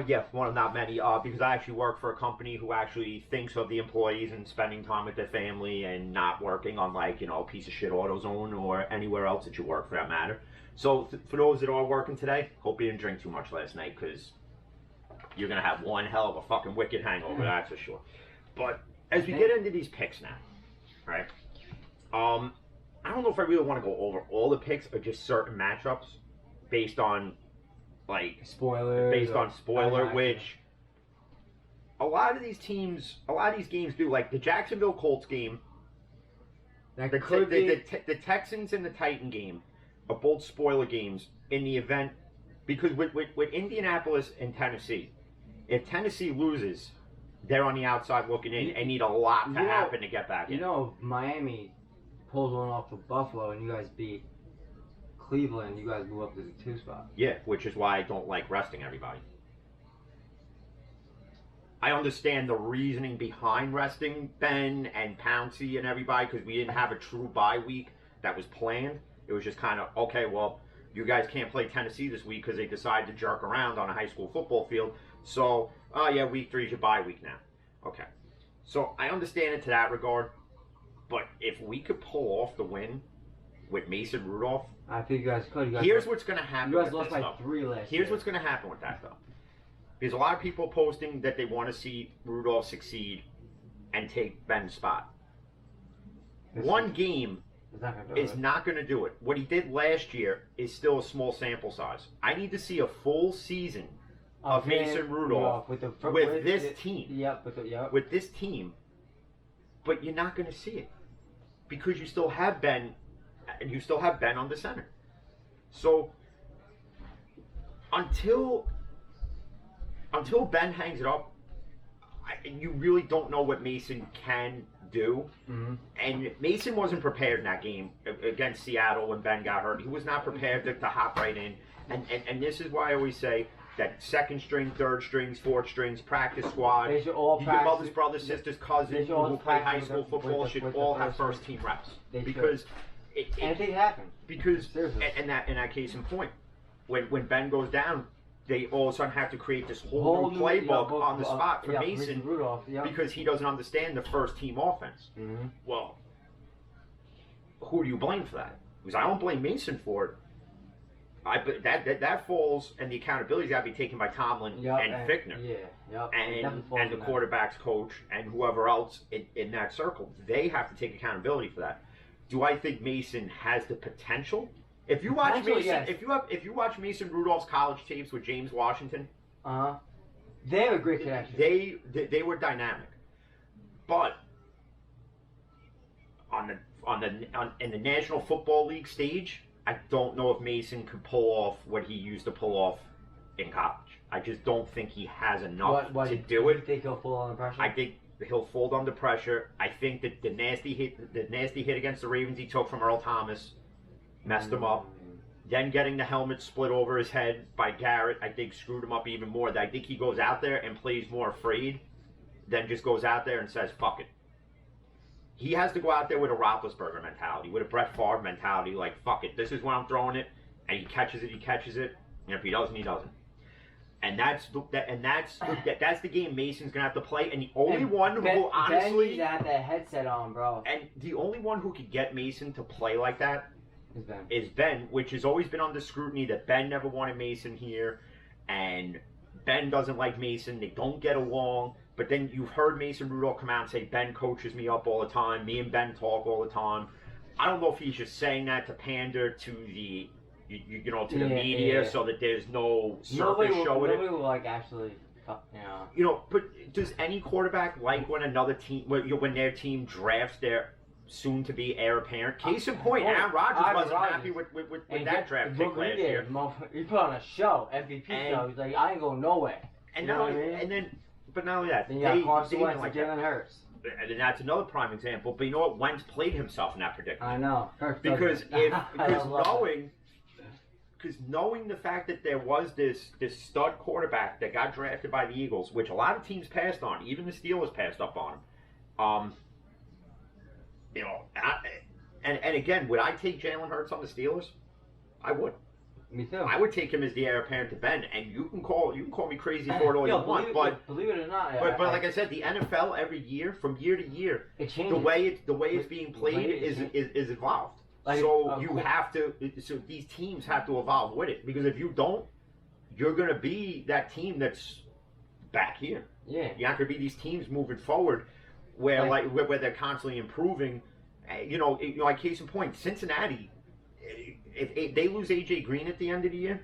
Yeah, one of not many. Because I actually work for a company who actually thinks of the employees and spending time with their family and not working on a piece of shit AutoZone or anywhere else that you work for that matter. So for those that are working today, hope you didn't drink too much last night because you're gonna have one hell of a fucking wicked hangover, that's for sure. But as we get into these picks now, right? I don't know if I really want to go over all the picks or just certain matchups based on spoiler, which a lot of these games do. Like the Jacksonville Colts game, the Texans and the Titan game are both spoiler games in the event, because with Indianapolis and Tennessee, if Tennessee loses, they're on the outside looking in and need a lot to happen to get back in. Miami pulls one off of Buffalo and you guys beat Cleveland, you guys move up to the 2 spot. Yeah, which is why I don't like resting everybody. I understand the reasoning behind resting Ben and Pouncey and everybody because we didn't have a true bye week that was planned. It was just kind of, okay, well, you guys can't play Tennessee this week because they decided to jerk around on a high school football field. So, yeah, week 3 is your bye week now. Okay. So I understand it to that regard. But if we could pull off the win with Mason Rudolph, I think you guys could. Here's what's going to happen. You guys lost by 3 last year. Here's what's going to happen with that, though. There's a lot of people posting that they want to see Rudolph succeed and take Ben's spot. One game is not going to do it. What he did last year is still a small sample size. I need to see a full season of Mason Rudolph with this team. With this team. But you're not going to see it because you still have Ben, and you still have Ben on the center. So until Ben hangs it up, you really don't know what Mason can do. Mm-hmm. And Mason wasn't prepared in that game against Seattle when Ben got hurt. He was not prepared to hop right in. And this is why I always say that second string, third strings, fourth strings, practice squad, they should all your mother's brothers, sisters, cousins who play high school football should all have first team reps. Because anything happen. Because in that case in point, when Ben goes down, they all of a sudden have to create this whole new playbook on the spot for Mason Rudolph, because he doesn't understand the first team offense. Mm-hmm. Well, who do you blame for that? Because I don't blame Mason for it. That falls, and the accountability's got to be taken by Tomlin and Fickner, and the quarterback's coach and whoever else in that circle. They have to take accountability for that. Do I think Mason has the potential? If you watch Mason, yes. if you watch Mason Rudolph's college tapes with James Washington, they have a great connection. They were dynamic, but in the National Football League stage, I don't know if Mason could pull off what he used to pull off in college. I just don't think he has enough to do it. You think he'll fall under pressure? I think he'll fold under pressure. I think that the nasty hit against the Ravens he took from Earl Thomas messed him up. Then getting the helmet split over his head by Garrett, I think screwed him up even more. I think he goes out there and plays more afraid than just goes out there and says, fuck it. He has to go out there with a Roethlisberger mentality, with a Brett Favre mentality, like, fuck it, this is when I'm throwing it, and he catches it, and if he doesn't, he doesn't. And that's the game Mason's gonna have to play, and the only one who honestly Ben had that headset on, bro. And the only one who could get Mason to play like that is Ben, which has always been under scrutiny that Ben never wanted Mason here, and Ben doesn't like Mason. They don't get along. But then you've heard Mason Rudolph come out and say, Ben coaches me up all the time. Me and Ben talk all the time. I don't know if he's just saying that to pander to the, the media so that there's no surface show with it. Nobody will actually, But does any quarterback like when another team, when their team drafts their soon-to-be heir apparent? Case in point, Aaron Rodgers wasn't happy with that draft pick last year. He put on a show, MVP show. He's like, I ain't going nowhere. But not only that, then you got Carson Wentz and Jalen Hurts. And that's another prime example. But you know what? Wentz played himself in that predicament. I know. Because knowing the fact that there was this stud quarterback that got drafted by the Eagles, which a lot of teams passed on, even the Steelers passed up on him. And again, would I take Jalen Hurts on the Steelers? I would. Me too. I would take him as the heir apparent to Ben, and you can call me crazy for it all you want, but believe it or not, like I said, the NFL every year, from year to year, it changes. the way it's being played is evolved. Like, So you have to. So these teams have to evolve with it, because if you don't, you're gonna be that team that's back here. Yeah. You're not gonna be these teams moving forward, where where they're constantly improving. Like case in point, Cincinnati. If they lose AJ Green at the end of the year,